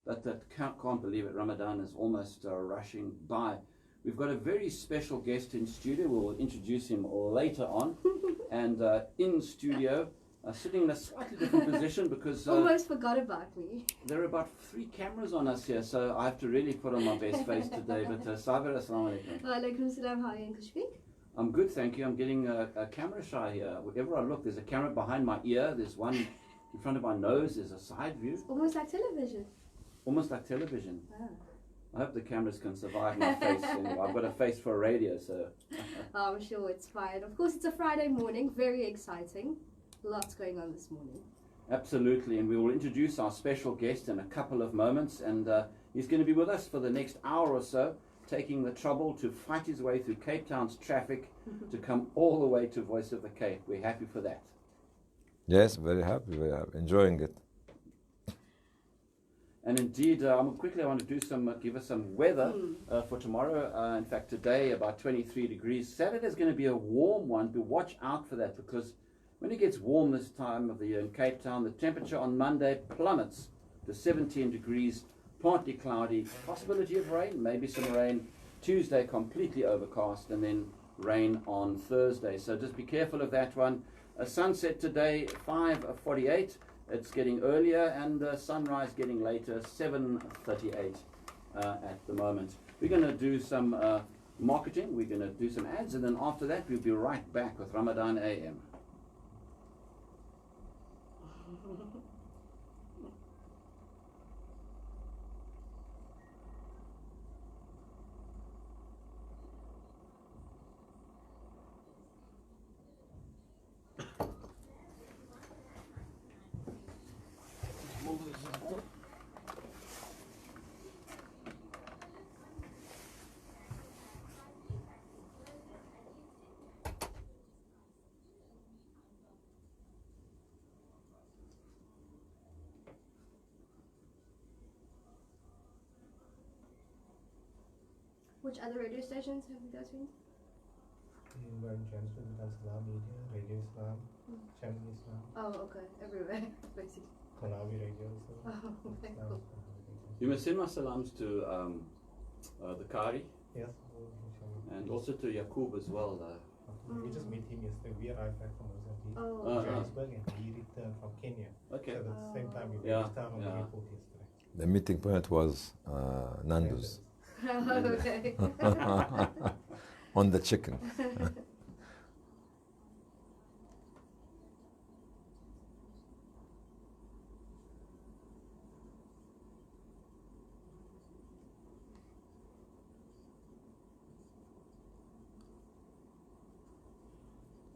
That can't believe it. Ramadan is almost rushing by. We've got a very special guest in studio. We'll introduce him later on. And in studio, sitting in a slightly different position because... almost forgot about me. There are about 3 cameras on us here, so I have to really put on my best face today. But Sabira, assalamu alaikum. Wa alaikum salam. How are you, English speak? I'm good, thank you. I'm getting a camera shy here. Wherever I look, there's a camera behind my ear. There's one in front of my nose. There's a side view. It's almost like television. Almost like television. Ah. I hope the cameras can survive my face. Anyway, I've got a face for a radio, so... I'm sure it's fine. Of course, it's a Friday morning. Very exciting. Lots going on this morning. Absolutely, and we will introduce our special guest in a couple of moments, and he's going to be with us for the next hour or so, taking the trouble to fight his way through Cape Town's traffic to come all the way to Voice of the Cape. We're happy for that. Yes, very happy, enjoying it. And indeed, I want to do give us some weather for tomorrow. In fact, today about 23 degrees. Saturday is going to be a warm one, but watch out for that, because when it gets warm this time of the year in Cape Town, the temperature on Monday plummets to 17 degrees, partly cloudy, possibility of rain, maybe some rain. Tuesday completely overcast, and then rain on Thursday. So just be careful of that one. A sunset today, 5:48. It's getting earlier, and sunrise getting later, 7:38 at the moment. We're going to do some marketing. We're going to do some ads, and then after that we'll be right back with Ramadan AM. Which other radio stations have you guys been? We're transmitted with Salam Media, Radio Islam, Channel Islam. Oh, okay. Everywhere, basically. Qanawi Radio. Oh, okay, cool. You must send my salams to the Qari, Yes. and also to Yaqub as well. We just met him yesterday. We arrived back from Mozambique, Oh, Johannesburg, and he returned from Kenya. Okay. So at the same time, we Yeah, returned from the yeah. airport yesterday. The meeting point was Nando's okay. on the chicken.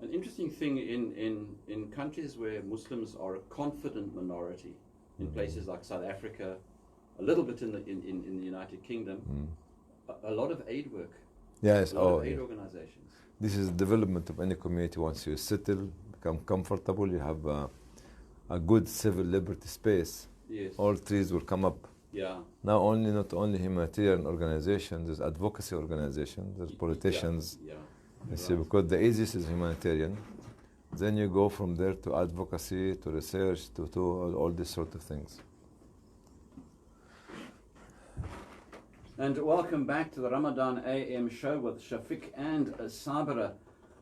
An interesting thing in countries where Muslims are a confident minority, in places like South Africa, a little bit in the United Kingdom, a lot of aid work, Yes, a lot of yeah. aid organizations. This is the development of any community. Once you settle, become comfortable, you have a good civil liberty space, Yes. all trees will come up. Yeah. Not only humanitarian organizations, there's advocacy organizations, there's politicians. Yeah. You see, because the easiest is humanitarian. Then you go from there to advocacy, to research, to all these sort of things. And welcome back to the Ramadan AM show with Shafiq and Sabira.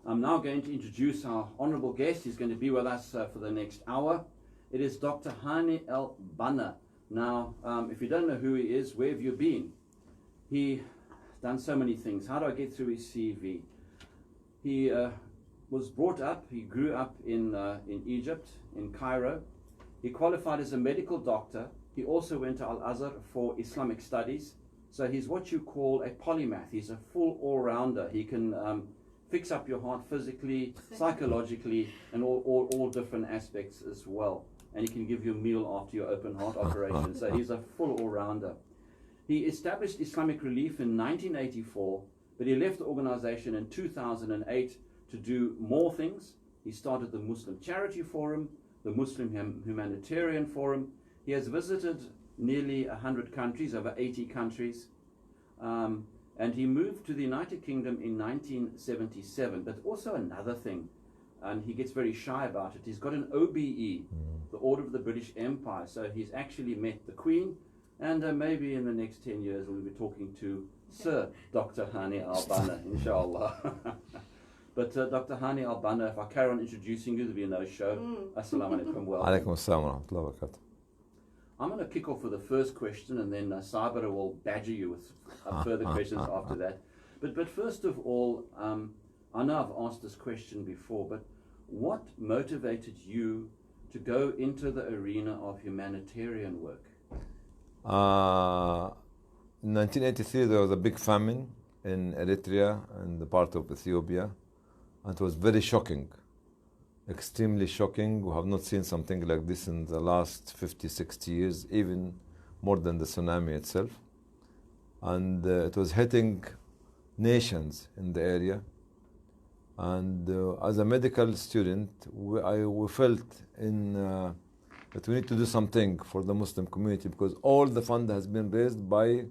I'm now going to introduce our honorable guest. He's going to be with us for the next hour. It is Dr. Hani El-Banna. Now, if you don't know who he is, where have you been? He done so many things. How do I get through his CV? He was brought up, he grew up in Egypt, in Cairo. He qualified as a medical doctor. He also went to Al-Azhar for Islamic studies. So he's what you call a polymath. He's a full all-rounder. He can fix up your heart physically, psychologically, and all different aspects as well. And he can give you a meal after your open heart operation. So he's a full all-rounder. He established Islamic Relief in 1984, but he left the organization in 2008 to do more things. He started the Muslim Charity Forum, the Muslim Humanitarian Forum. He has visited nearly 100 countries, over 80 countries. And he moved to the United Kingdom in 1977. But also another thing, and he gets very shy about it, he's got an OBE, the Order of the British Empire. So he's actually met the Queen, And maybe in the next 10 years we'll be talking to Sir Dr. Hani Al-Banna, inshallah. But Dr. Hani Al-Banna, if I carry on introducing you, there'll be no show. Assalamu alaikum. Welcome. Alaikum assalam wa rahmatullahi wa barakatuh. I'm going to kick off with the first question, and then Sabira will badger you with further questions after that. But first of all, I know I've asked this question before, but what motivated you to go into the arena of humanitarian work? In 1983, there was a big famine in Eritrea and the part of Ethiopia, and it was very shocking, extremely shocking. We have not seen something like this in the last 50, 60 years, even more than the tsunami itself. And it was hitting nations in the area. And as a medical student, we felt that we need to do something for the Muslim community, because all the fund has been raised by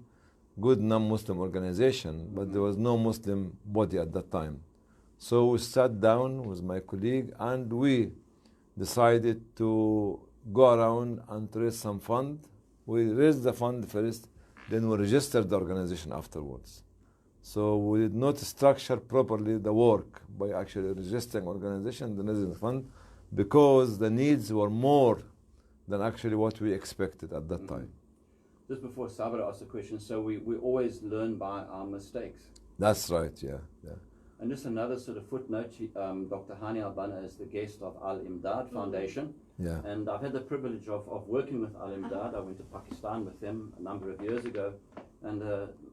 good non-Muslim organization, but there was no Muslim body at that time. So we sat down with my colleague and we decided to go around and raise some fund. We raised the fund first, then we registered the organization afterwards. So we did not structure properly the work by actually registering organization, then raising the fund, because the needs were more than actually what we expected at that time. Just before Sabira asks the question, so we always learn by our mistakes. That's right, yeah. And just another sort of footnote, Dr. Hani Al-Banna is the guest of Al-Imdad Foundation. Yeah. And I've had the privilege of working with Al-Imdad. I went to Pakistan with them a number of years ago. And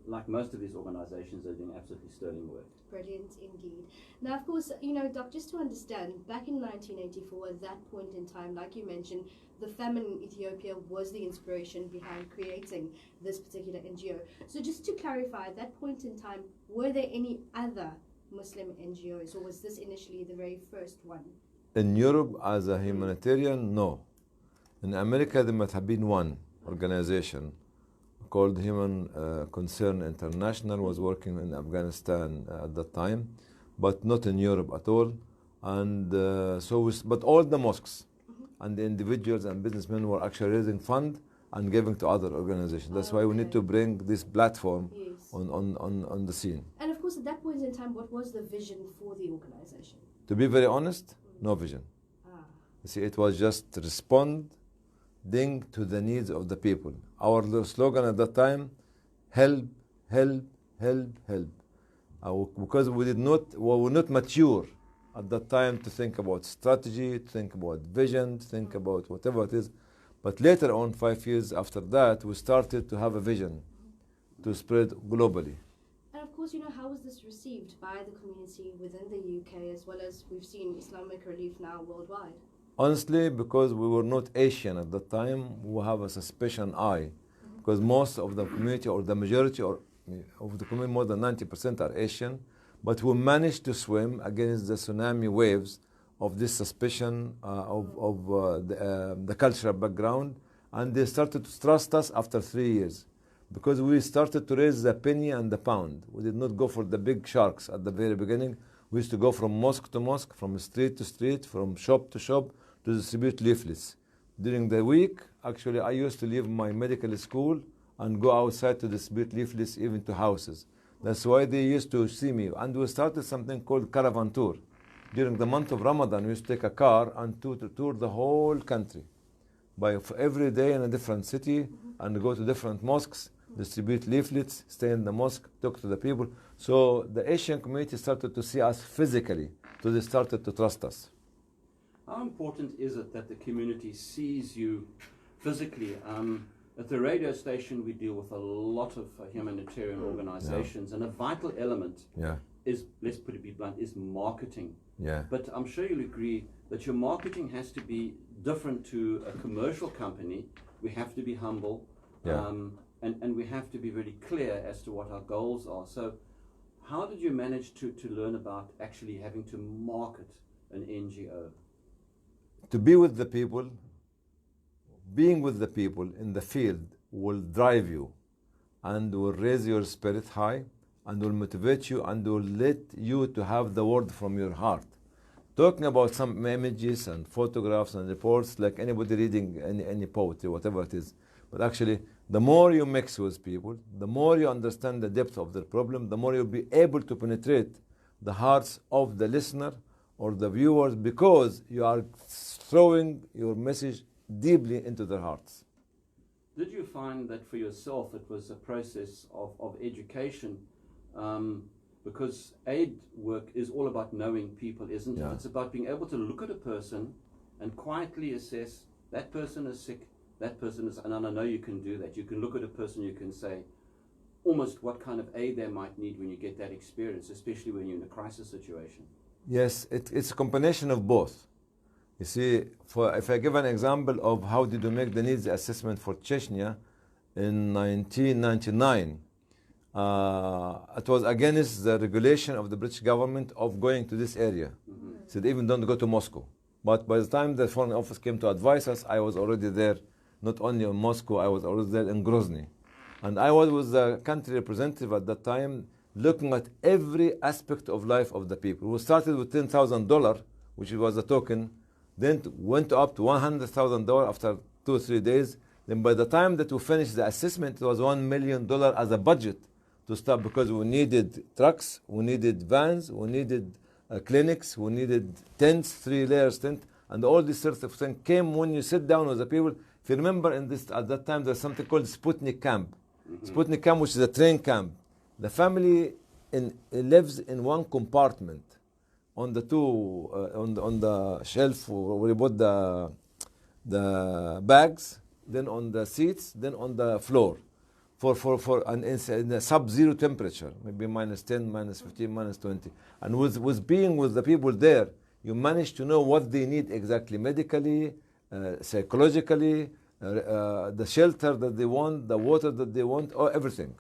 like most of these organizations, they're doing absolutely sterling work. Brilliant indeed. Now, of course, Doc, just to understand, back in 1984, at that point in time, like you mentioned, the famine in Ethiopia was the inspiration behind creating this particular NGO. So just to clarify, at that point in time, were there any other Muslim NGOs, or was this initially the very first one? In Europe, as a humanitarian, no. In America, there might have been one organization called Human Concern International, was working in Afghanistan at that time, but not in Europe at all. And but all the mosques and the individuals and businessmen were actually raising funds and giving to other organizations. That's why we need to bring this platform on the scene. And of course, at that point in time, what was the vision for the organization? To be very honest, no vision. You see, it was just responding to the needs of the people. Our slogan at that time, help, help, help, help. Because we were not mature at that time to think about strategy, to think about vision, to think about whatever it is. But later on, 5 years after that, we started to have a vision to spread globally. And of course, how was this received by the community within the UK, as well as we've seen Islamic Relief now worldwide? Honestly, because we were not Asian at that time, we have a suspicion eye. Because most of the community, or the majority of the community, more than 90% are Asian. But we managed to swim against the tsunami waves of this suspicion of the cultural background. And they started to trust us after 3 years. Because we started to raise the penny and the pound. We did not go for the big sharks at the very beginning. We used to go from mosque to mosque, from street to street, from shop to shop, to distribute leaflets. During the week, actually, I used to leave my medical school and go outside to distribute leaflets even to houses. That's why they used to see me. And we started something called caravan tour. During the month of Ramadan, we used to take a car and to tour the whole country. Every day in a different city, and go to different mosques, distribute leaflets, stay in the mosque, talk to the people. So the Asian community started to see us physically, so they started to trust us. How important is it that the community sees you physically? At the radio station, we deal with a lot of humanitarian organizations, and a vital element is, let's put it blunt, is marketing. But I'm sure you'll agree that your marketing has to be different to a commercial company. We have to be humble, and we have to be very clear as to what our goals are. So how did you manage to learn about actually having to market an NGO? To be with the people, being with the people in the field will drive you and will raise your spirit high and will motivate you and will let you to have the word from your heart. Talking about some images and photographs and reports like anybody reading any poetry, whatever it is. But actually, The more you mix with people, the more you understand the depth of their problem, the more you'll be able to penetrate the hearts of the listener or the viewers, because you are throwing your message deeply into their hearts. Did you find that for yourself it was a process of education? Because aid work is all about knowing people, isn't Yeah. it? It's about being able to look at a person and quietly assess that person is sick, that person is, and I know you can do that. You can look at a person, you can say almost what kind of aid they might need when you get that experience, especially when you're in a crisis situation. Yes, it's a combination of both. You see, if I give an example of how did we make the needs assessment for Chechnya in 1999, it was against the regulation of the British government of going to this area. So they even don't go to Moscow. But by the time the Foreign Office came to advise us, I was already there, not only in Moscow, I was already there in Grozny. And I was with the country representative at that time, looking at every aspect of life of the people. We started with $10,000, which was the token, then went up to $100,000 after 2 or 3 days. Then by the time that we finished the assessment, it was $1 million as a budget to start, because we needed trucks, we needed vans, we needed clinics, we needed tents, 3 layers tent, and all these sorts of things came when you sit down with the people. If you remember, at that time, there's something called Sputnik Camp. Sputnik Camp, which is a train camp. The family lives in one compartment on the on the shelf where you put the bags, then on the seats, then on the floor, in a sub-zero temperature, maybe -10, -15, -20. And with being with the people there, you manage to know what they need exactly, medically, psychologically, the shelter that they want, the water that they want, or everything.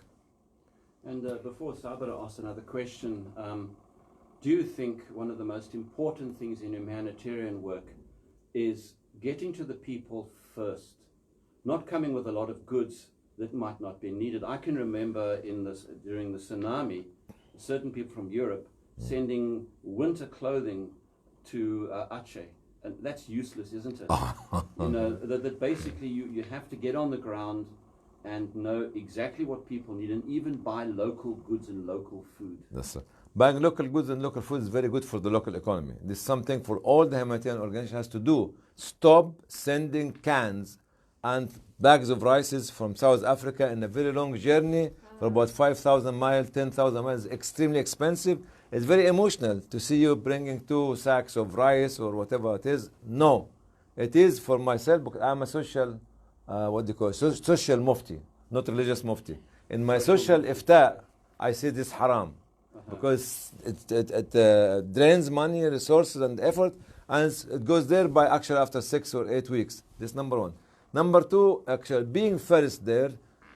And before Sabra asks another question, do you think one of the most important things in humanitarian work is getting to the people first, not coming with a lot of goods that might not be needed? I can remember during the tsunami, certain people from Europe sending winter clothing to Aceh. And that's useless, isn't it? You know, that basically you have to get on the ground and know exactly what people need, and even buy local goods and local food. That's right. Buying local goods and local food is very good for the local economy. This is something for all the humanitarian organization has to do. Stop sending cans and bags of rices from South Africa in a very long journey for about 5,000 miles, 10,000 miles. Extremely expensive. It's very emotional to see you bringing 2 sacks of rice or whatever it is. No, it is for myself, because I'm a social, social mufti, not religious mufti. In my social ifta, I say this haram, because it drains money, resources, and effort, and it goes there by actually after 6 or 8 weeks. This number one. Number two, actually being first there,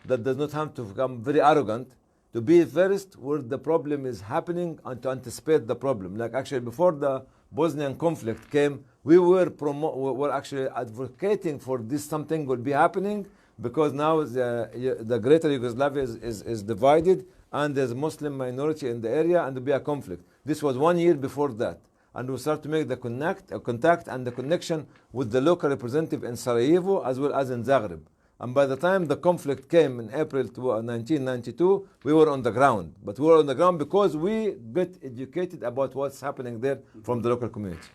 that does not have to become very arrogant. To be first where the problem is happening and to anticipate the problem. Like actually before the Bosnian conflict came, we were actually advocating for this something will be happening, because now the greater Yugoslavia is divided and there's a Muslim minority in the area and there'll be a conflict. This was 1 year before that. And we start to make the contact and the connection with the local representative in Sarajevo as well as in Zagreb. And by the time the conflict came in April 1992, we were on the ground. But we were on the ground because we got educated about what's happening there from the local community.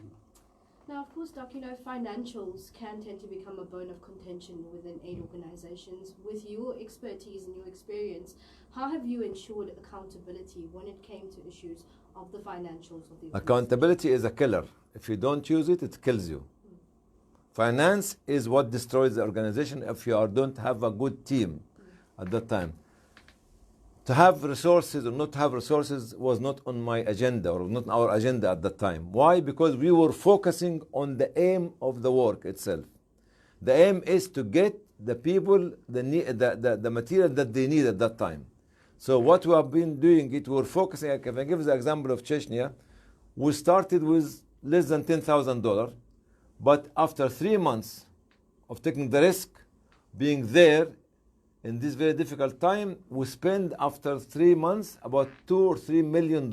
Now, of course, Doc, you know, financials can tend to become a bone of contention within aid organizations. With your expertise and your experience, how have you ensured accountability when it came to issues of the financials of the organization? Accountability is a killer. If you don't use it, it kills you. Finance is what destroys the organization if you don't have a good team at that time. To have resources or not to have resources was not on my agenda, or not our agenda at that time. Why? Because we were focusing on the aim of the work itself. The aim is to get the people the material that they need at that time. So what we have been doing, we were focusing, if I give the example of Chechnya, we started with less than $10,000. But after 3 months of taking the risk, being there in this very difficult time, we spend after 3 months about $2 or $3 million.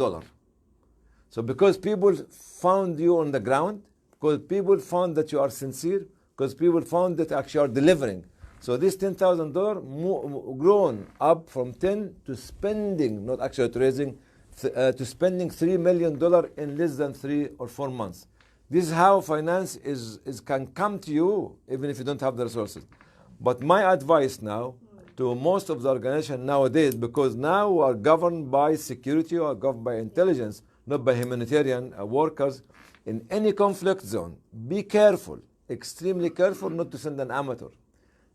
So because people found you on the ground, because people found that you are sincere, because people found that actually you are delivering. So this $10,000 grown up from 10 to spending, not actually to raising, to spending $3 million in less than 3 or 4 months. This is how finance can come to you even if you don't have the resources. But my advice now to most of the organization nowadays, because now we are governed by security or governed by intelligence, not by humanitarian workers, in any conflict zone, be careful, extremely careful not to send an amateur.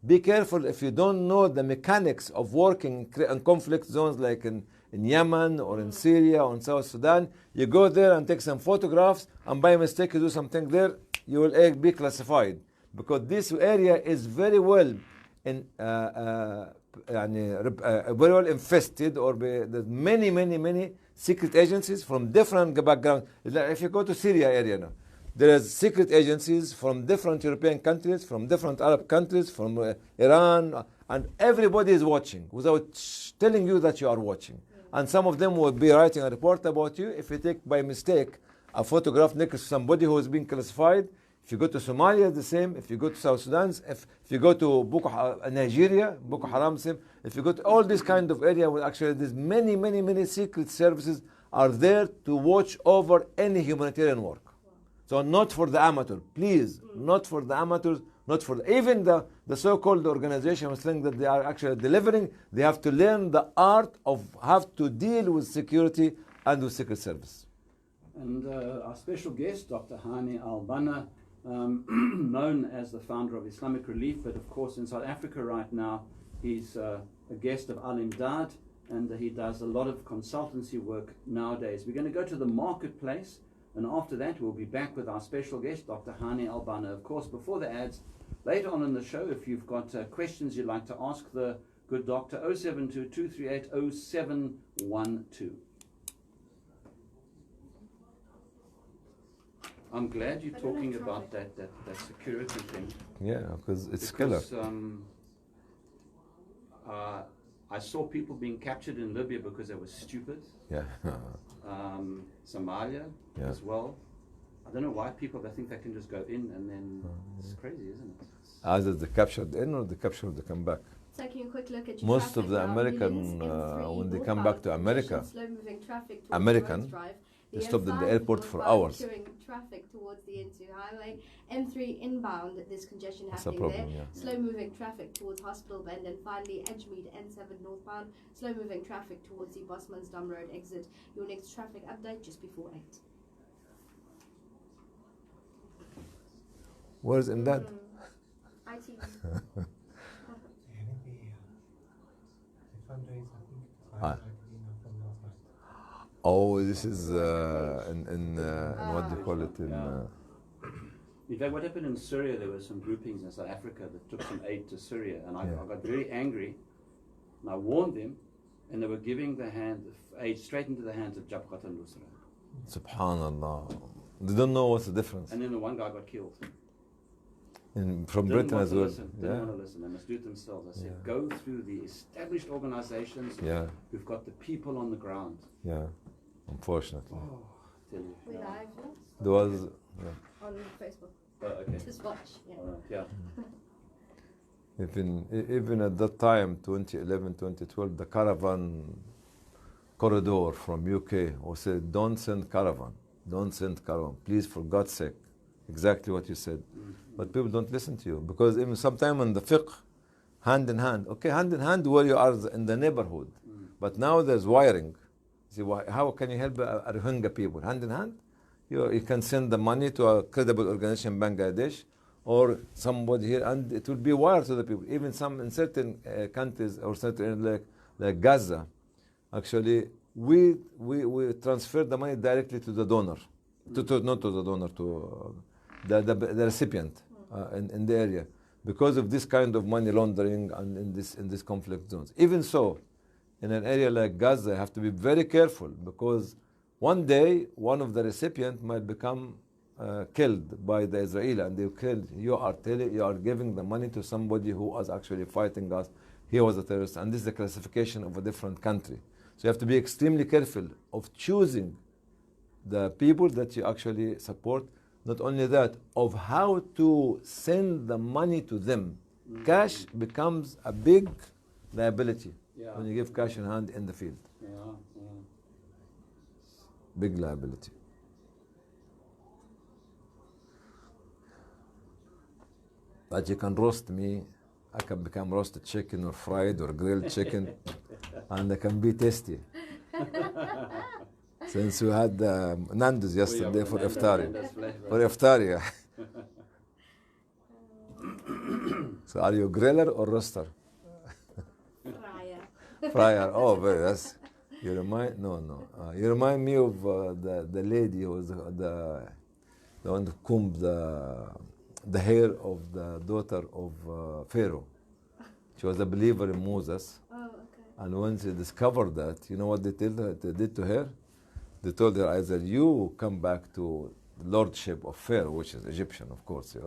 Be careful if you don't know the mechanics of working in conflict zones like in Yemen or in Syria or in South Sudan. You go there and take some photographs, and by mistake you do something there, you will be classified. Because this area is very well very well infested, or there's many secret agencies from different backgrounds. Like if you go to Syria area now, there is secret agencies from different European countries, from different Arab countries, from Iran, and everybody is watching without telling you that you are watching. And some of them will be writing a report about you if you take by mistake a photograph next to somebody who has been classified. If you go to Somalia, the same. If you go to South Sudan, if you go to Nigeria, Boko Haram, same. If you go to all this kind of area, where actually there's many secret services are there to watch over any humanitarian work. So not for the amateur, please, not for the amateurs, not for even the so-called organizations think that they are actually delivering. They have to learn the art of how to deal with security and with secret service. And our special guest, Dr. Hani Al-Banna, known as the founder of Islamic Relief, but of course in South Africa right now, he's a guest of Al Imdad, and he does a lot of consultancy work nowadays. We're going to go to the marketplace, and after that we'll be back with our special guest, Dr. Hani Al-Banna. Of course, before the ads, later on in the show, if you've got questions you'd like to ask the good doctor, 072-238-0712. I'm glad you're talking about that security thing. Yeah, because it's killer. I saw people being captured in Libya because they were stupid. Yeah. Somalia as well. I don't know why people they think they can just go in and then it's crazy, isn't it? Either they captured in or they captured they come back. Taking a quick look at your Most of traffic the now, American, millions when they M3 come back to northbound America, congestion, slow-moving traffic towards American, Rhodes Drive. they The stopped at the M5 airport for northbound hours. queuing traffic towards the N2 highway. M3 inbound, there's congestion That's a happening problem, there. yeah. Slow-moving traffic towards Hospital Bend, and finally Edgemead N7 northbound. Slow-moving traffic towards the Bosmansdam Road exit. Your next traffic update just before 8. Where's in that? IT. Oh, this is in what do you call it? In fact, what happened in Syria, there were some groupings in South Africa that took some aid to Syria, and I got very angry, and I warned them, and they were giving the aid straight into the hands of Jabhat al-Nusra. Subhanallah. They don't know what's the difference. And then the one guy got killed. From Didn't Britain want as to well. listen, didn't want to listen. They must do it themselves. I said, go through the established organizations who've got the people on the ground. Yeah, unfortunately. Oh, I tell you. We live There was, on Facebook. Oh, okay. Just watch. Yeah. All right, yeah. even at that time, 2011, 2012, the caravan corridor from UK was said, don't send caravan, please, for God's sake. Exactly what you said. But people don't listen to you, because even sometime in the fiqh, hand in hand, okay, hand in hand where you are in the neighborhood. But now there's wiring. See, how can you help Rohingya people? Hand in hand? You can send the money to a credible organization in Bangladesh or somebody here, and it will be wired to the people. Even some in certain countries or certain like Gaza, actually, we transfer the money directly to the donor, not to the donor, to the recipient in the area, because of this kind of money laundering and in this conflict zones. Even so, in an area like Gaza, you have to be very careful, because one day one of the recipients might become killed by the Israeli, and they kill you. You are giving the money to somebody who was actually fighting us. He was a terrorist, and this is the classification of a different country. So you have to be extremely careful of choosing the people that you actually support. Not only that, of how to send the money to them Cash becomes a big liability Yeah. when you give cash in hand in the field. Yeah. Yeah. Big liability. But you can roast me. I can become roasted chicken or fried or grilled chicken, and they can be tasty. Since we had Nando's yesterday for iftari. For iftari, yeah. So are you griller or roaster? Fryer. Fryer. Oh, very. That's. You remind you remind me of the lady who was the one who combed the hair of the daughter of Pharaoh. She was a believer in Moses, Oh, okay. and when she discovered that, you know what they did to her? They told her either you come back to the lordship of Pharaoh, which is Egyptian, of course,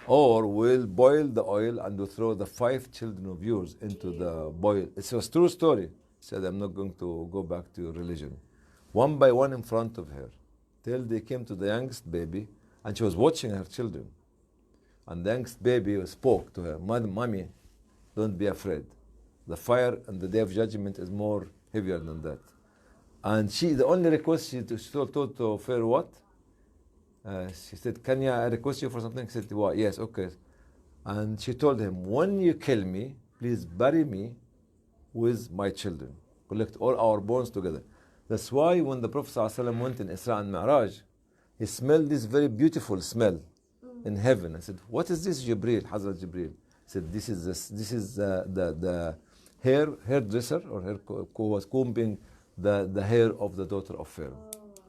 or we'll boil the oil and we'll throw the 5 children of yours into the boil. It's a true story. She said, I'm not going to go back to your religion. One by one in front of her, till they came to the youngest baby, and she was watching her children. And the youngest baby spoke to her, Mommy, don't be afraid. The fire and the day of judgment is more heavier than that. And the only request she told to Pharaoh, what? She said, can I request you for something? He said, well, yes, okay. And she told him, when you kill me, please bury me with my children. Collect all our bones together. That's why when the Prophet ﷺ went in Isra and Mi'raj, he smelled this very beautiful smell in heaven. I said, what is this, Jibreel, Hazrat Jibreel? He said, this is the hairdresser, or who was combing the hair of the daughter of Pharaoh.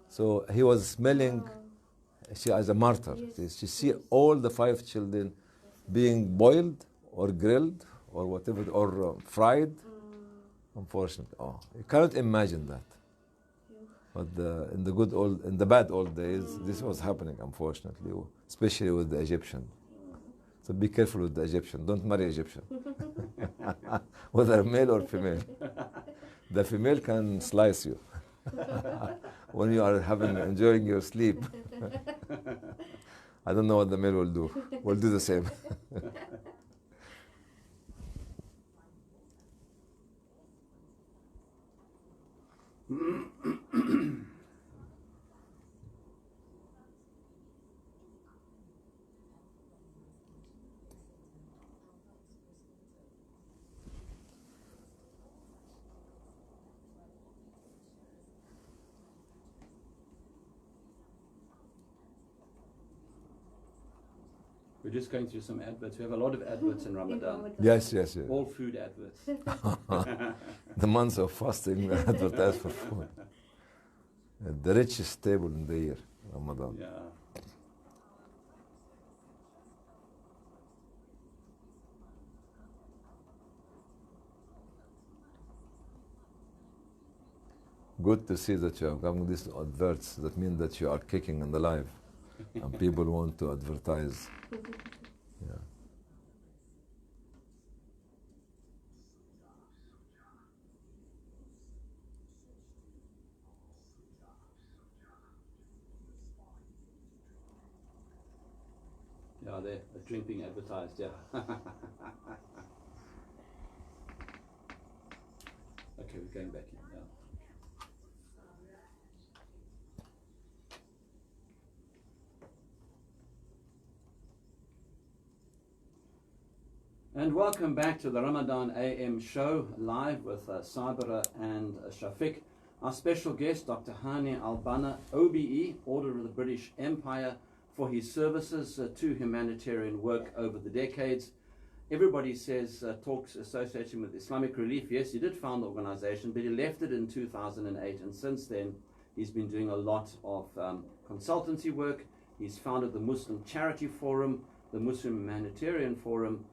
So he was smelling she as a martyr. Yes. She see all the 5 children being boiled or grilled or whatever, or fried. Unfortunately, you cannot imagine that. But in the bad old days, this was happening, unfortunately, especially with the Egyptian. So be careful with the Egyptian. Don't marry Egyptian, whether male or female. The female can slice you when you are enjoying your sleep. I don't know what the male will do. We'll do the same. We're just going through some adverts. We have a lot of adverts in Ramadan. Yes. All food adverts. The months of fasting, we advertise for food. The richest table in the year, Ramadan. Yeah. Good to see that you are having these adverts. That means that you are kicking in the life, and people want to advertise. Yeah. Yeah, they're a drink being advertised, yeah. Okay, we're going back in, yeah. And welcome back to the Ramadan AM show, live with Sabira and Shafiq. Our special guest, Dr. Hani Al-Banna, OBE, Order of the British Empire, for his services to humanitarian work over the decades. Everybody says talks associated with Islamic Relief. Yes, he did found the organization, but he left it in 2008, and since then he's been doing a lot of consultancy work. He's founded the Muslim Charity Forum, the Muslim Humanitarian Forum.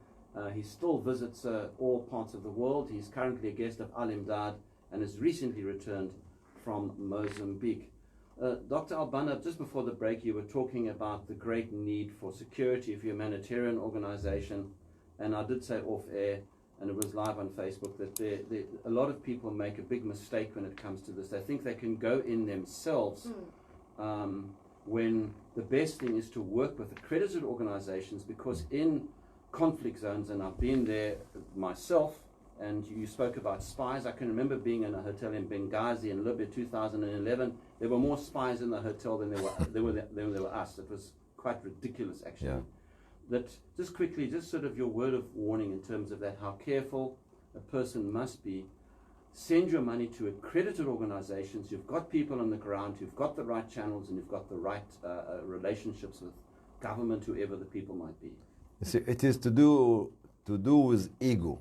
He still visits all parts of the world. He's currently a guest of Al Imdad and has recently returned from Mozambique. Dr. Al-Banna, just before the break, you were talking about the great need for security of humanitarian organization, and I did say off air, and it was live on Facebook, that a lot of people make a big mistake when it comes to this. They think they can go in themselves when the best thing is to work with accredited organizations, because in conflict zones, and I've been there myself. And you spoke about spies. I can remember being in a hotel in Benghazi in Libya 2011. There were more spies in the hotel than there were us. It was quite ridiculous, actually. Yeah. That just quickly, just sort of your word of warning in terms of that, how careful a person must be. Send your money to accredited organizations. You've got people on the ground who've got the right channels and you've got the right relationships with government, whoever the people might be. You see, it is to do with ego.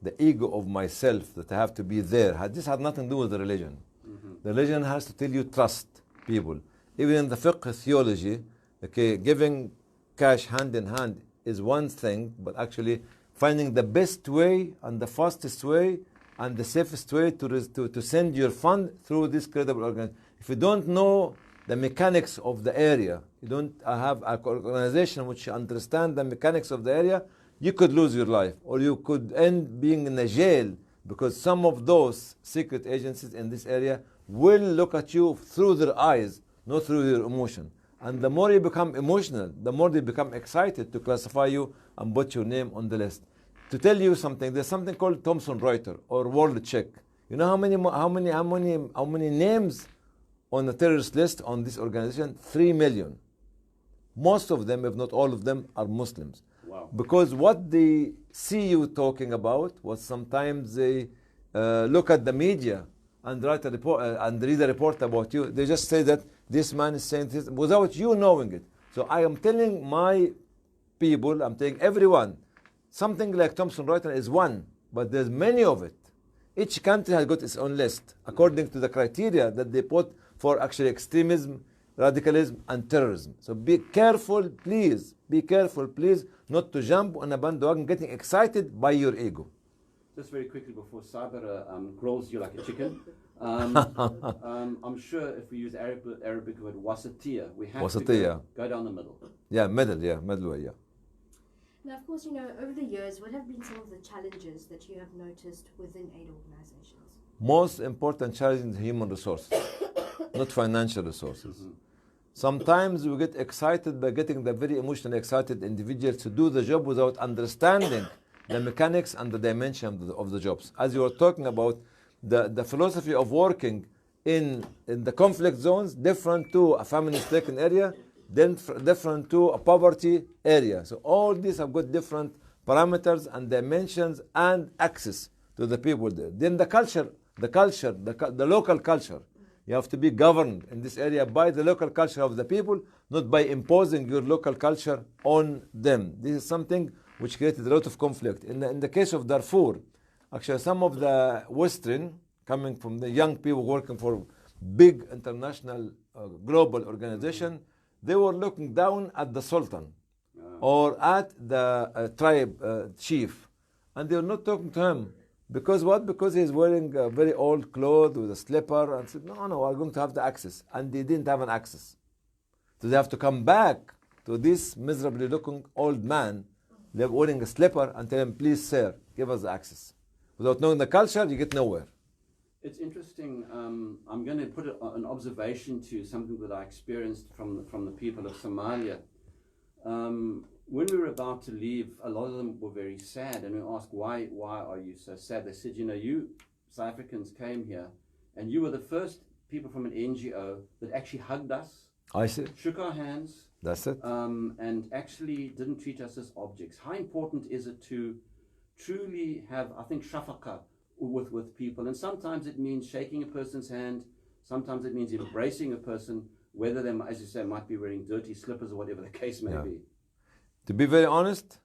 The ego of myself that I have to be there. This had nothing to do with the religion. Mm-hmm. The religion has to tell you trust people. Even in the fiqh theology, okay, giving cash hand in hand is one thing, but actually finding the best way and the fastest way and the safest way to send your fund through this credible organization. If you don't know the mechanics of the area, you don't have an organization which understands the mechanics of the area, you could lose your life, or you could end being in a jail, because some of those secret agencies in this area will look at you through their eyes, not through your emotion. And the more you become emotional, the more they become excited to classify you and put your name on the list. To tell you something, there's something called Thomson Reuters or World Check. You know how many names on the terrorist list on this organization? 3 million. Most of them, if not all of them, are Muslims. Wow. Because what they see you talking about, what sometimes they look at the media and write a report and read a report about you, they just say that this man is saying this without you knowing it. So I am telling my people, I'm telling everyone, something like Thomson Reuters is one, but there's many of it. Each country has got its own list according to the criteria that they put for actually extremism, radicalism, and terrorism. So be careful, please, not to jump on a bandwagon getting excited by your ego. Just very quickly before Sabra grills you like a chicken, I'm sure if we use Arabic word wasatiyah, we have to go down the middle. Yeah, middle way, yeah. Now, of course, over the years, what have been some of the challenges that you have noticed within aid organizations? Most important challenge is human resources, not financial resources. Mm-hmm. Sometimes we get excited by getting the very emotionally excited individuals to do the job without understanding the mechanics and the dimension of the jobs. As you were talking about, the philosophy of working in the conflict zones, different to a famine-stricken area, then different to a poverty area. So all these have got different parameters and dimensions and access to the people there. Then the local culture. You have to be governed in this area by the local culture of the people, not by imposing your local culture on them. This is something which created a lot of conflict. In the case of Darfur, actually some of the Western, coming from the young people working for big international global organization, they were looking down at the Sultan or at the tribe chief, and they were not talking to him. Because what? Because he's wearing a very old clothes with a slipper, and said, no, we're going to have the access. And they didn't have an access. So they have to come back to this miserably looking old man wearing a slipper and tell him, please, sir, give us the access. Without knowing the culture, you get nowhere. It's interesting. I'm going to put an observation to something that I experienced from the people of Somalia. When we were about to leave, a lot of them were very sad, and we asked, why are you so sad? They said, you South Africans came here, and you were the first people from an NGO that actually hugged us, I see. shook our hands, That's it. and actually didn't treat us as objects. How important is it to truly have, I think, shafaqa with people? And sometimes it means shaking a person's hand, sometimes it means embracing a person, whether they, as you say, might be wearing dirty slippers or whatever the case may be. To be very honest,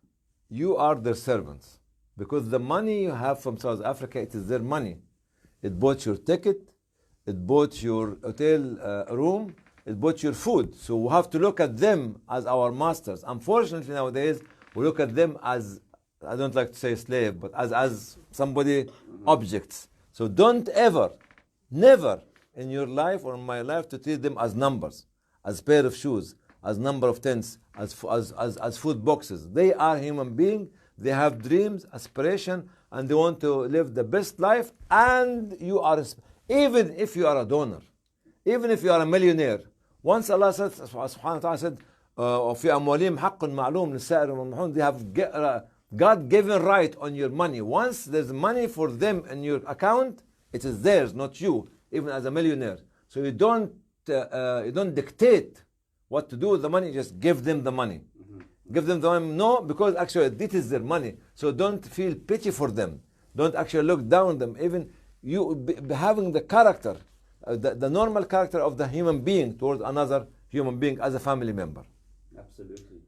you are their servants, because the money you have from South Africa, it is their money. It bought your ticket, it bought your hotel room, it bought your food. So we have to look at them as our masters. Unfortunately nowadays, we look at them as, I don't like to say slave, but as somebody, objects. So don't ever, never in your life or in my life to treat them as numbers, as pair of shoes, as number of tents, as food boxes. They are human beings. They have dreams, aspiration, and they want to live the best life. And you are, even if you are a donor, even if you are a millionaire, once Allah said, subhanahu wa ta'ala said, وفي أموالهم حق معلوم للسائر والمحروم. They have God-given right on your money. Once there's money for them in your account, it is theirs, not you, even as a millionaire. So you don't dictate what to do with the money, just give them the money. Give them the money. No, because actually this is their money. So don't feel pity for them. Don't actually look down on them. Even you having the character, the normal character of the human being towards another human being as a family member. Absolutely.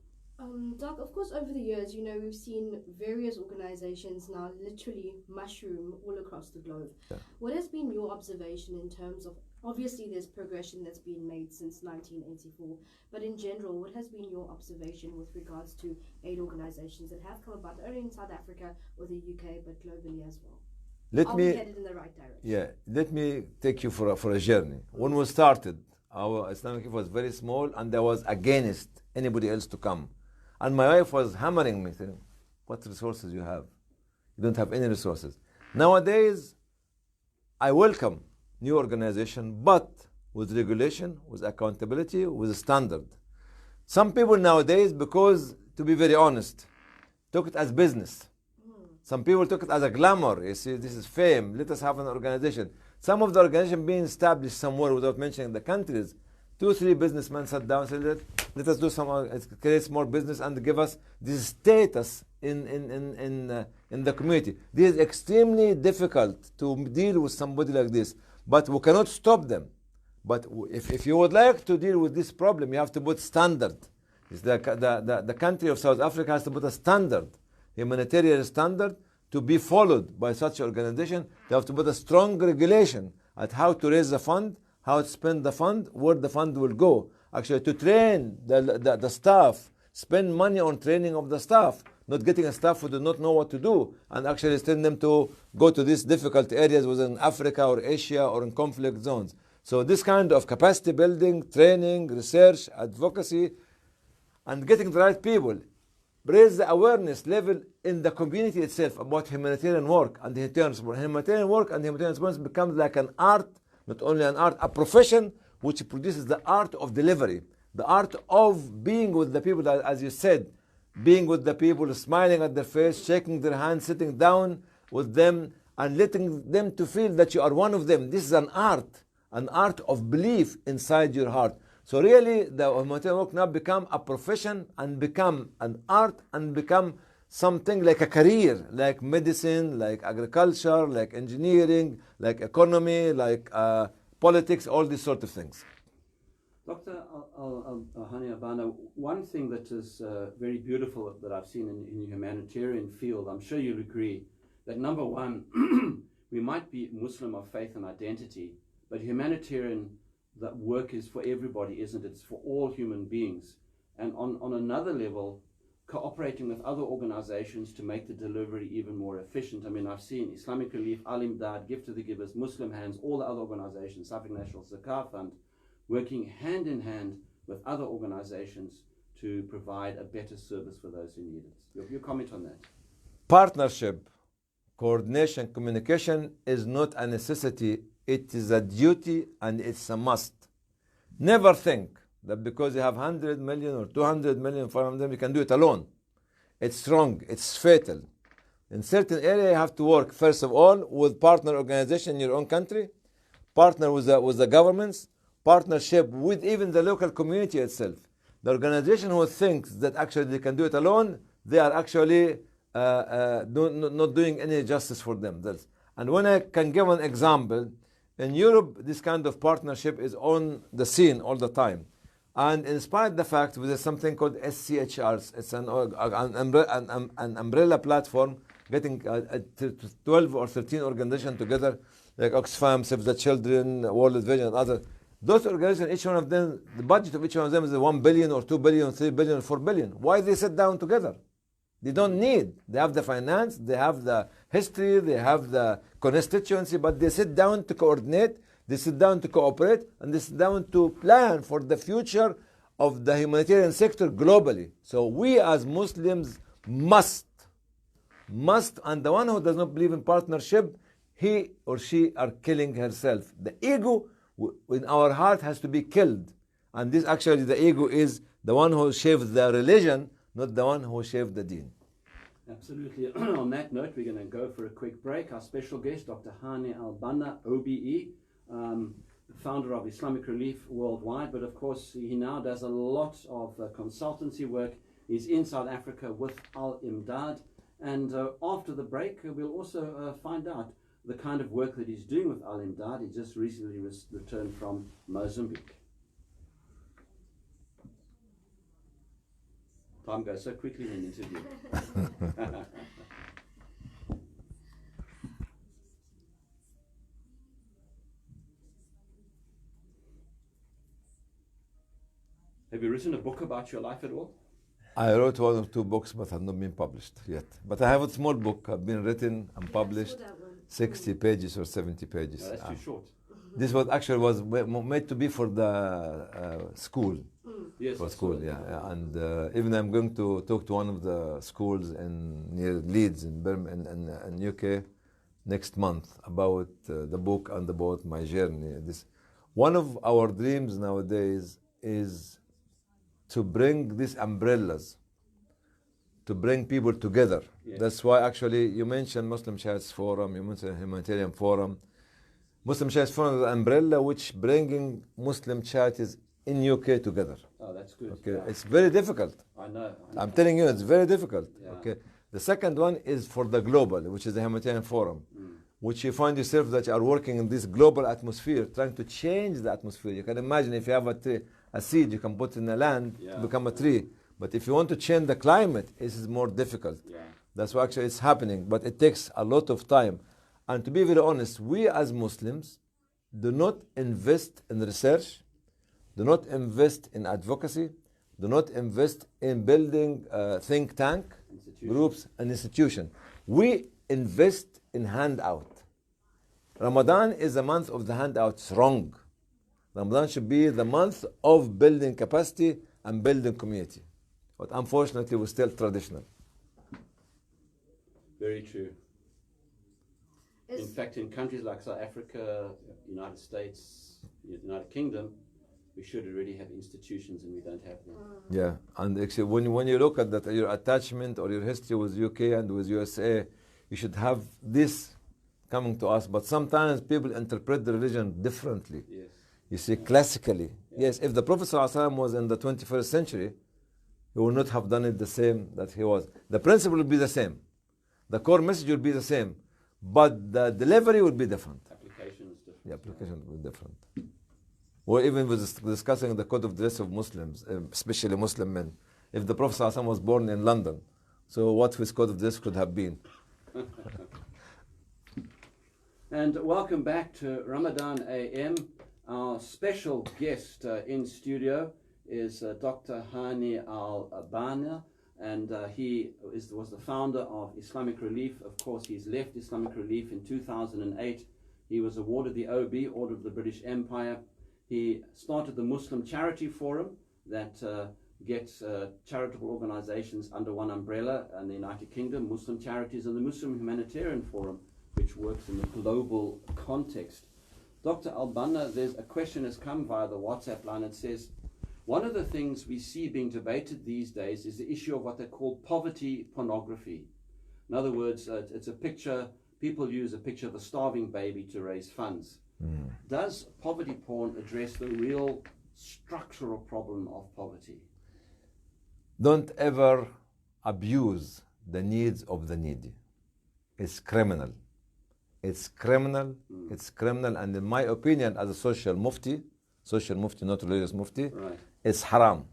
Doc, of course, over the years, we've seen various organizations now literally mushroom all across the globe. Yeah. What has been your observation in terms of, obviously there's progression that's been made since 1984, but in general, what has been your observation with regards to aid organizations that have come about not only in South Africa or the UK, but globally as well? Are we headed in the right direction? Yeah, let me take you for a journey. When we started, our Islamic Youth was very small, and I was against anybody else to come. And my wife was hammering me, saying, what resources you have? You don't have any resources. Nowadays, I welcome new organization, but with regulation, with accountability, with a standard. Some people nowadays, because, to be very honest, took it as business. Some people took it as a glamour. You see, this is fame. Let us have an organization. Some of the organization being established somewhere without mentioning the countries. 2-3 businessmen sat down and said, let us do some, create more business and give us this status in the community. This is extremely difficult to deal with somebody like this, but we cannot stop them. But if you would like to deal with this problem, you have to put standard. The country of South Africa has to put a standard, humanitarian standard, to be followed by such organization. They have to put a strong regulation at how to raise the fund, how to spend the fund, where the fund will go. Actually, to train the staff, spend money on training of the staff, not getting a staff who do not know what to do, and actually send them to go to these difficult areas within Africa or Asia or in conflict zones. So this kind of capacity building, training, research, advocacy, and getting the right people, raise the awareness level in the community itself about humanitarian work and humanitarian support. Humanitarian work and humanitarian support becomes like an art, not only an art, a profession which produces the art of delivery, the art of being with the people, as you said, being with the people, smiling at their face, shaking their hands, sitting down with them, and letting them to feel that you are one of them. This is an art of belief inside your heart. So really, the humanitarian work now become a profession and become an art and become something like a career, like medicine, like agriculture, like engineering, like economy, like politics, all these sort of things. Dr. Hani Abana, one thing that is very beautiful that I've seen in the humanitarian field, I'm sure you'll agree, that number one, we might be Muslim of faith and identity, but humanitarian, that work is for everybody, isn't it? It's for all human beings. And on another level, cooperating with other organizations to make the delivery even more efficient. I mean, I've seen Islamic Relief, Al Imdad, Gift to the Givers, Muslim Hands, all the other organizations, South African National Zakah Fund, working hand in hand with other organizations to provide a better service for those who need it. Your comment on that? Partnership, coordination, communication is not a necessity. It is a duty and it's a must. Never think that because you have 100 million or 200 million, 500 million, you can do it alone. It's wrong. It's fatal. In certain area, you have to work, first of all, with partner organization in your own country, partner with the governments, partnership with even the local community itself. The organization who thinks that actually they can do it alone, they are actually not doing any justice for them. And when I can give an example, in Europe, this kind of partnership is on the scene all the time. And in spite of the fact there's something called SCHRs, it's an umbrella platform getting 12 or 13 organizations together, like Oxfam, Save the Children, World Vision, and others. Those organizations, each one of them, the budget of each one of them is 1 billion or 2 billion, 3 billion, 4 billion. Why they sit down together? They don't need. They have the finance, they have the history, they have the constituency, but they sit down to coordinate, they sit down to cooperate, and they sit down to plan for the future of the humanitarian sector globally. So we as Muslims must, and the one who does not believe in partnership, he or she are killing herself. The ego in our heart has to be killed. And this actually, the ego is the one who shaved the religion, not the one who shaved the deen. Absolutely. On that note, we're going to go for a quick break. Our special guest, Dr. Hani Al-Banna, OBE, founder of Islamic Relief Worldwide, but of course he now does a lot of consultancy work. He's in South Africa with Al-Imdad, and after the break we'll also find out the kind of work that he's doing with Al-Imdad. He just recently returned from Mozambique. Time goes so quickly in an interview. Have you written a book about your life at all? I wrote 1 or 2 books, but have not been published yet. But I have a small book, been written and published, 60 pages or 70 pages. No, that's too short. This was made to be for the school. Yes, For I school, saw it. yeah. And even I'm going to talk to one of the schools near Leeds in Birmingham, in UK, next month about the book and about my journey. One of our dreams nowadays is to bring these umbrellas, to bring people together. Yes. That's why actually you mentioned Muslim Charities Forum, you mentioned Humanitarian Forum. Muslim Charities Forum is an umbrella which bringing Muslim charities in UK together. Oh, that's good. Okay, Yeah. it's very difficult. I know. I'm telling you, it's very difficult. Yeah. Okay, the second one is for the global, which is the Humanitarian Forum, which you find yourself that you are working in this global atmosphere, trying to change the atmosphere. You can imagine if you have a seed you can put in the land to become a tree, but if you want to change the climate, it is more difficult. Yeah. That's why actually it's happening, but it takes a lot of time. And to be very honest, we as Muslims do not invest in research, do not invest in advocacy, do not invest in building think tank groups and institutions. We invest in handout. Ramadan is the month of the handouts. Wrong. Ramadan should be the month of building capacity and building community. But unfortunately, we're still traditional. Very true. In fact, in countries like South Africa, United States, United Kingdom, we should already have institutions and we don't have them. Yeah, and actually when you look at that, your attachment or your history with UK and with USA, you should have this coming to us. But sometimes people interpret the religion differently. Yes. You see, classically. Yes, if the Prophet ﷺ was in the 21st century, he would not have done it the same that he was. The principle would be the same. The core message would be the same. But the delivery would be different. Application is different. The application would be different. Or even with discussing the code of dress of Muslims, especially Muslim men. If the Prophet ﷺ was born in London, so what his code of dress could have been? And welcome back to Ramadan AM. Our special guest in studio is Dr. Hani Al-Banna, and he was the founder of Islamic Relief. Of course, he's left Islamic Relief in 2008. He was awarded the OB, Order of the British Empire. He started the Muslim Charity Forum that gets charitable organizations under one umbrella in the United Kingdom, Muslim Charities, and the Muslim Humanitarian Forum, which works in the global context. Dr. Al-Banna, there's a question has come via the WhatsApp line. It says, one of the things we see being debated these days is the issue of what they call poverty pornography. In other words, it's a picture, people use a picture of a starving baby to raise funds. Does poverty porn address the real structural problem of poverty? Don't ever abuse the needs of the needy. It's criminal. It's criminal. It's criminal. And in my opinion, as a social mufti, not religious mufti, Right. it's haram.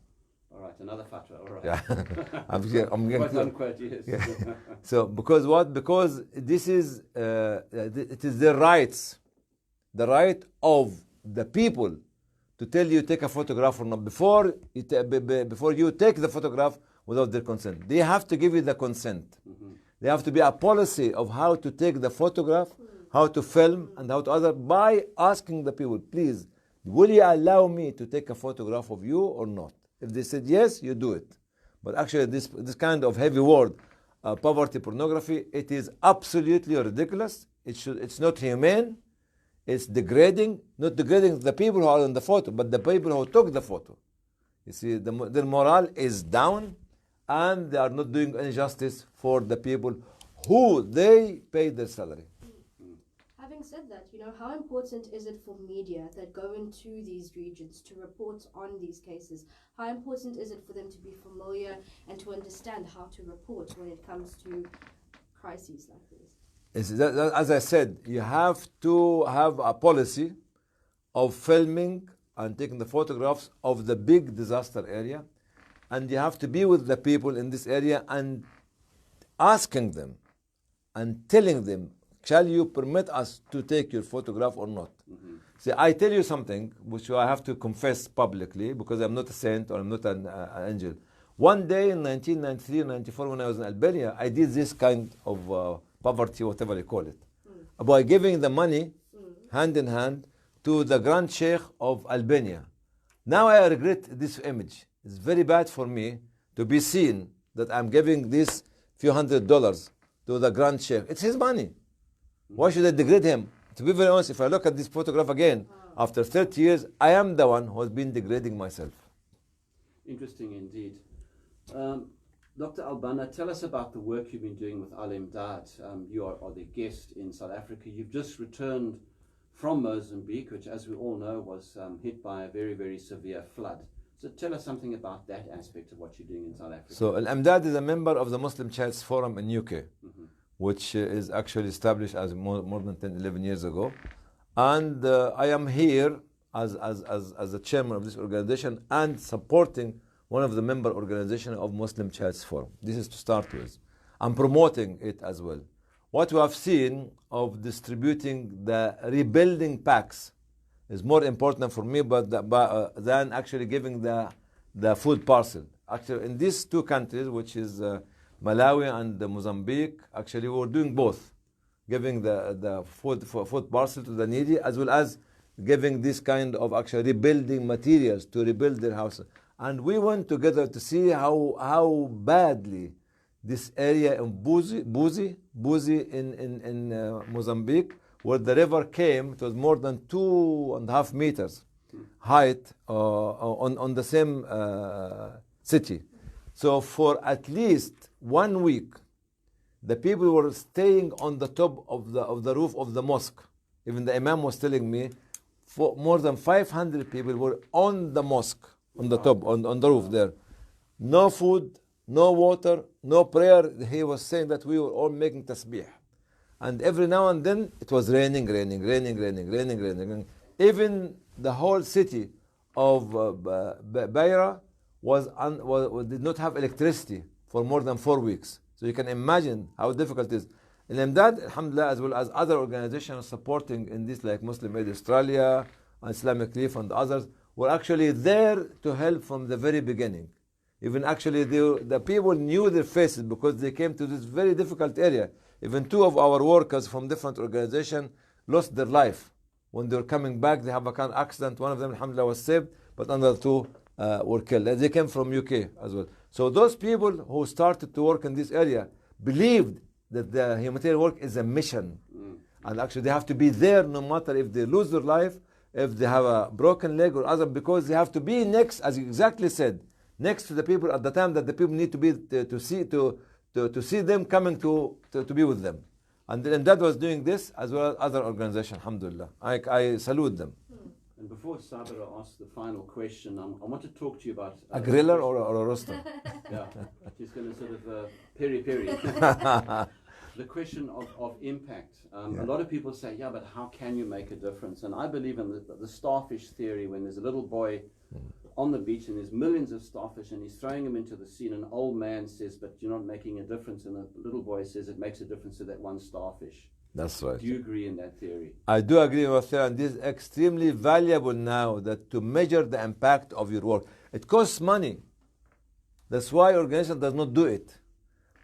All right, another fatwa. All right. Yeah. I'm going Quote to, unquote, yes. yeah. So because what? Because this is it is the rights, the right of the people to tell you take a photograph or not before you take the photograph without their consent. They have to give you the consent. There have to be a policy of how to take the photograph, how to film, and how to other by asking the people, please, will you allow me to take a photograph of you or not? If they said yes, you do it. But actually, this kind of heavy word, poverty pornography, it is absolutely ridiculous. It's not humane. It's degrading, not degrading the people who are in the photo, but the people who took the photo. You see, their morale is down, and they are not doing any justice for the people who they pay their salary. Having said that, how important is it for media that go into these regions to report on these cases? How important is it for them to be familiar and to understand how to report when it comes to crises like this? As I said, you have to have a policy of filming and taking the photographs of the big disaster area, and you have to be with the people in this area and asking them and telling them, shall you permit us to take your photograph or not? Mm-hmm. See, I tell you something which I have to confess publicly, because I'm not a saint or I'm not an angel. One day in 1993, 94, when I was in Albania, I did this kind of poverty, whatever you call it, by giving the money hand in hand to the Grand Sheikh of Albania. Now I regret this image. It's very bad for me to be seen that I'm giving this few $100s to the Grand Sheikh. It's his money. Why should I degrade him? To be very honest, if I look at this photograph again, after 30 years, I am the one who has been degrading myself. Interesting indeed. Dr. Albana, tell us about the work you've been doing with Al Imdad. You are the guest in South Africa. You've just returned from Mozambique, which, as we all know, was hit by a very, very severe flood. So tell us something about that aspect of what you're doing in South Africa. So Al Imdad is a member of the Muslim Child's Forum in UK, which is actually established as more than 10, 11 years ago. And I am here as the chairman of this organization and supporting one of the member organizations of Muslim Child's Forum. This is to start with. I'm promoting it as well. What we have seen of distributing the rebuilding packs is more important for me than actually giving the food parcel. Actually, in these two countries, which is Malawi and Mozambique, actually we were doing both, giving the food parcel to the needy, as well as giving this kind of actually rebuilding materials to rebuild their houses. And we went together to see how badly this area in Buzi in Mozambique, where the river came, it was more than 2.5 meters height on the same city. So for at least 1 week, the people were staying on the top of the roof of the mosque. Even the imam was telling me, for more than 500 people were on the mosque, on the top, on the roof there. No food, no water, no prayer. He was saying that we were all making tasbih. And every now and then it was raining. Even the whole city of Beira did not have electricity for more than 4 weeks. So you can imagine how difficult it is. Al Imdad, alhamdulillah, as well as other organizations supporting in this, like Muslim Aid Australia, Islamic Relief and others, were actually there to help from the very beginning. Even actually the people knew their faces because they came to this very difficult area. Even 2 of our workers from different organizations lost their life. When they were coming back, they have a kind of accident. One of them, alhamdulillah, was saved, but another 2 were killed. They came from UK as well. So those people who started to work in this area believed that the humanitarian work is a mission. And actually they have to be there no matter if they lose their life, if they have a broken leg or other, because they have to be next, as you exactly said, next to the people at the time that the people need to be to see them coming to be with them. And that was doing this as well as other organizations, alhamdulillah. I salute them. And before Sabra asks the final question, I want to talk to you about... a griller or a roaster? Yeah, she's going to sort of peri. The question of impact. A lot of people say, yeah, but how can you make a difference? And I believe in the starfish theory. When there's a little boy on the beach and there's millions of starfish and he's throwing them into the sea, and an old man says, but you're not making a difference, and the little boy says it makes a difference to that one starfish. That's right. Do you agree in that theory? I do agree with that, and this is extremely valuable now, that to measure the impact of your work. It costs money. That's why organization does not do it.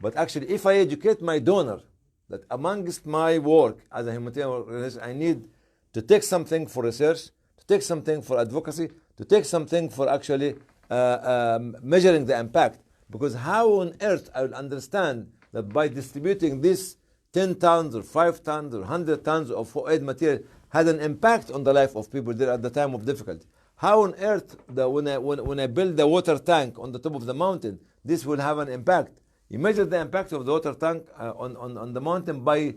But actually, if I educate my donor that amongst my work as a humanitarian organization, I need to take something for research, to take something for advocacy, to take something for actually measuring the impact. Because how on earth I will understand that by distributing this 10 tons or 5 tons or 100 tons of aid material had an impact on the life of people there at the time of difficulty? how on earth when I build the water tank on the top of the mountain, this will have an impact. You measure the impact of the water tank on the mountain by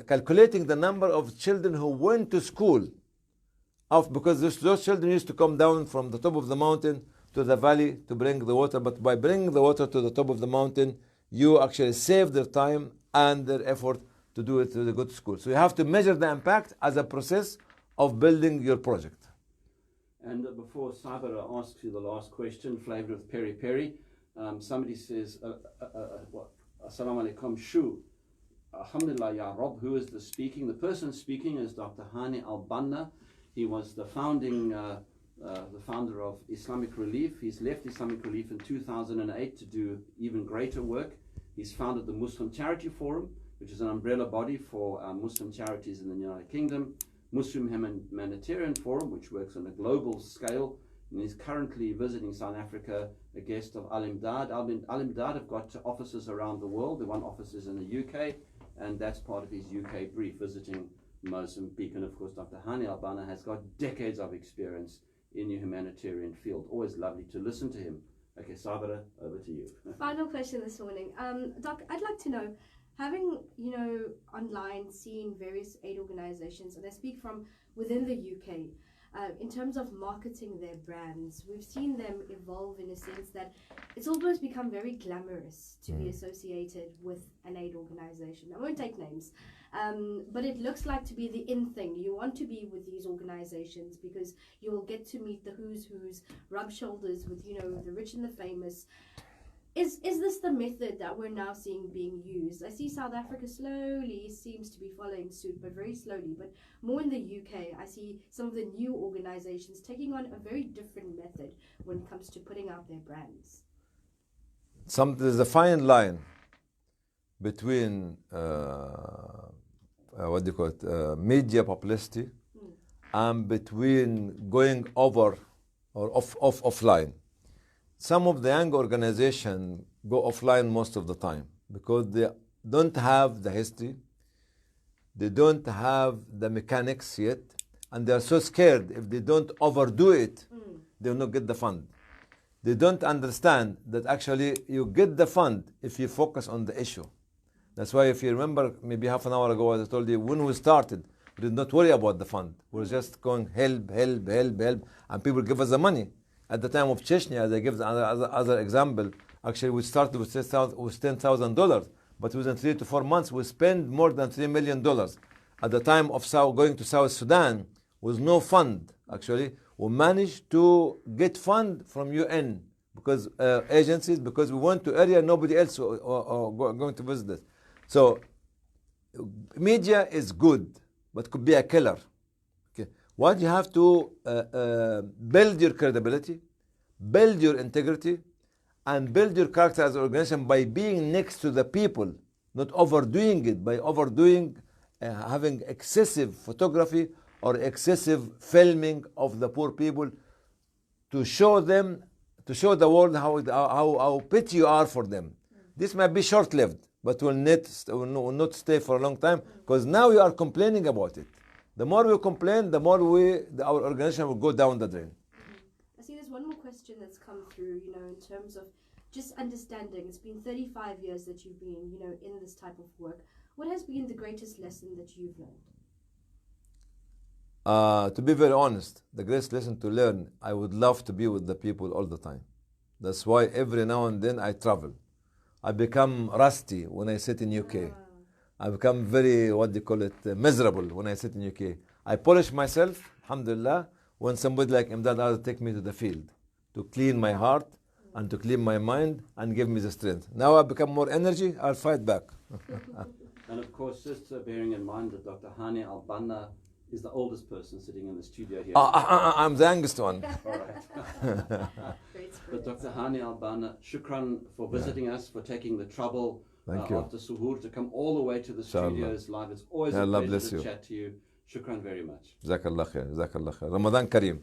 calculating the number of children who went to school, because those children used to come down from the top of the mountain to the valley to bring the water. But by bringing the water to the top of the mountain, you actually save their time and their effort to do it to the good school. So you have to measure the impact as a process of building your project. And before Sabra asks you the last question, flavored with peri peri, somebody says, Assalamu alaikum, Shu. Alhamdulillah, Ya Rob, who is the speaking? The person speaking is Dr. Hani Al-Banna. He was the founder of Islamic Relief. He's left Islamic Relief in 2008 to do even greater work. He's founded the Muslim Charity Forum, which is an umbrella body for Muslim charities in the United Kingdom. Muslim Humanitarian Forum, which works on a global scale, and is currently visiting South Africa, a guest of Al-Imdad. Al-Imdad have got offices around the world. The one office is in the UK, and that's part of his UK brief, visiting Mozambique. And of course, Dr. Hani Al-Banna has got decades of experience in the humanitarian field. Always lovely to listen to him. Okay, Sabra, over to you. Final question this morning. Doc, I'd like to know, having, online seen various aid organizations, and I speak from within the UK, in terms of marketing their brands, we've seen them evolve in a sense that it's almost become very glamorous to be associated with an aid organization. I won't take names, but it looks like to be the in thing. You want to be with these organizations because you will get to meet the who's who's, rub shoulders with, the rich and the famous. Is this the method that we're now seeing being used? I see South Africa slowly seems to be following suit, but very slowly. But more in the UK, I see some of the new organizations taking on a very different method when it comes to putting out their brands. There's a fine line between media publicity and between going over or offline. Some of the young organizations go offline most of the time because they don't have the history, they don't have the mechanics yet, and they are so scared if they don't overdo it, they will not get the fund. They don't understand that actually you get the fund if you focus on the issue. That's why if you remember maybe half an hour ago, as I told you, when we started, we did not worry about the fund. We were just going help, and people give us the money. At the time of Chechnya, as I give other example, actually we started with $10,000, but within 3 to 4 months we spent more than $3 million. At the time of going to South Sudan, with no fund, actually, we managed to get fund from UN because agencies, because we went to area nobody else going to visit us. So media is good, but could be a killer. What you have to build your credibility, build your integrity, and build your character as an organization by being next to the people, not overdoing it, by having excessive photography or excessive filming of the poor people to show them, to show the world how pity you are for them. This might be short-lived, but will not stay for a long time, because now you are complaining about it. The more we complain, the more our organization will go down the drain. I see there's one more question that's come through, in terms of just understanding. It's been 35 years that you've been, in this type of work. What has been the greatest lesson that you've learned? To be very honest, the greatest lesson to learn, I would love to be with the people all the time. That's why every now and then I travel. I become rusty when I sit in UK. I become very, miserable when I sit in UK. I polish myself, alhamdulillah, when somebody like Imdad take me to the field to clean my heart and to clean my mind and give me the strength. Now I become more energy, I'll fight back. And of course, just bearing in mind that Dr. Hani Al-Banna is the oldest person sitting in the studio here. I'm the youngest one. All right. But Dr. Hani Al-Banna, shukran for visiting us, for taking the trouble after Suhoor to come all the way to the studios live. It's always a pleasure to chat to you. Shukran very much. Jazakallah khair. Ramadan Kareem.